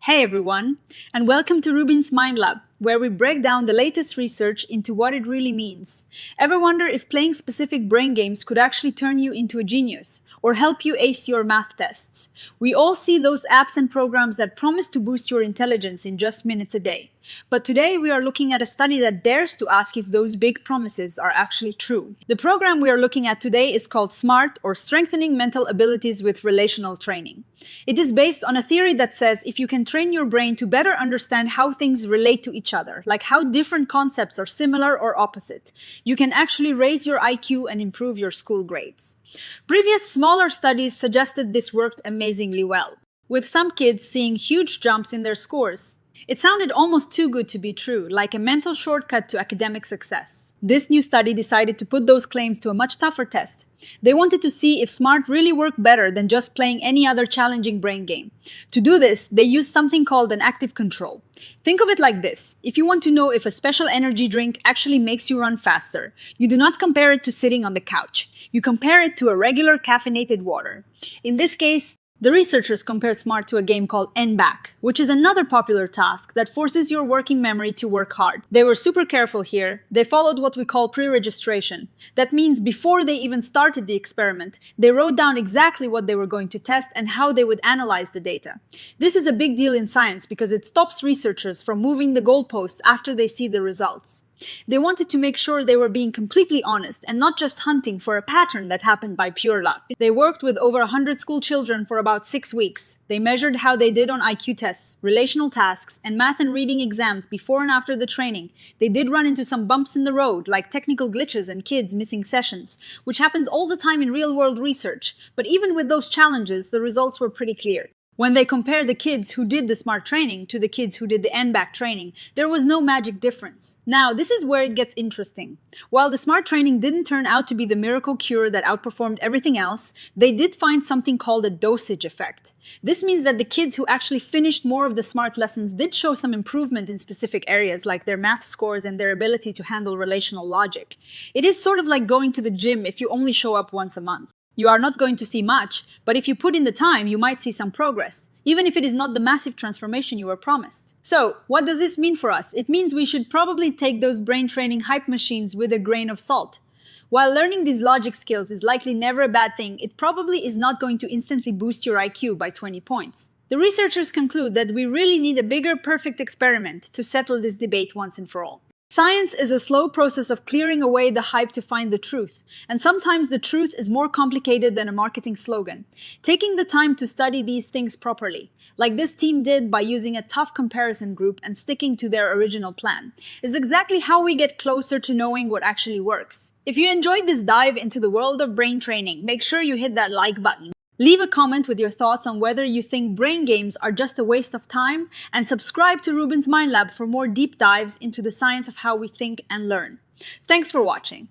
Hey everyone, and welcome to RUBIN'S Mind Lab, where we break down the latest research into what it really means. Ever wonder if playing specific brain games could actually turn you into a genius or help you ace your math tests? We all see those apps and programs that promise to boost your intelligence in just minutes a day. But today we are looking at a study that dares to ask if those big promises are actually true. The program we are looking at today is called SMART, or Strengthening Mental Abilities with Relational Training. It is based on a theory that says if you can train your brain to better understand how things relate to each other, like how different concepts are similar or opposite, you can actually raise your IQ and improve your school grades. Previous smaller studies suggested this worked amazingly well, with some kids seeing huge jumps in their scores. It sounded almost too good to be true, like a mental shortcut to academic success. This new study decided to put those claims to a much tougher test. They wanted to see if SMART really worked better than just playing any other challenging brain game. To do this, they used something called an active control. Think of it like this. If you want to know if a special energy drink actually makes you run faster, you do not compare it to sitting on the couch. You compare it to a regular caffeinated water. In this case, the researchers compared SMART to a game called N-Back, which is another popular task that forces your working memory to work hard. They were super careful here. They followed what we call pre-registration. That means before they even started the experiment, they wrote down exactly what they were going to test and how they would analyze the data. This is a big deal in science because it stops researchers from moving the goalposts after they see the results. They wanted to make sure they were being completely honest and not just hunting for a pattern that happened by pure luck. They worked with over 100 school children for about 6 weeks. They measured how they did on IQ tests, relational tasks, and math and reading exams before and after the training. They did run into some bumps in the road, like technical glitches and kids missing sessions, which happens all the time in real-world research. But even with those challenges, the results were pretty clear. When they compared the kids who did the SMART training to the kids who did the N-Back training, there was no magic difference. Now, this is where it gets interesting. While the SMART training didn't turn out to be the miracle cure that outperformed everything else, they did find something called a dosage effect. This means that the kids who actually finished more of the SMART lessons did show some improvement in specific areas like their math scores and their ability to handle relational logic. It is sort of like going to the gym if you only show up once a month. You are not going to see much, but if you put in the time, you might see some progress, even if it is not the massive transformation you were promised. So, what does this mean for us? It means we should probably take those brain training hype machines with a grain of salt. While learning these logic skills is likely never a bad thing, it probably is not going to instantly boost your IQ by 20 points. The researchers conclude that we really need a bigger perfect experiment to settle this debate once and for all. Science is a slow process of clearing away the hype to find the truth, and sometimes the truth is more complicated than a marketing slogan. Taking the time to study these things properly, like this team did by using a tough comparison group and sticking to their original plan, is exactly how we get closer to knowing what actually works. If you enjoyed this dive into the world of brain training, make sure you hit that like button. Leave a comment with your thoughts on whether you think brain games are just a waste of time, and subscribe to RUBIN'S Mind Lab for more deep dives into the science of how we think and learn. Thanks for watching.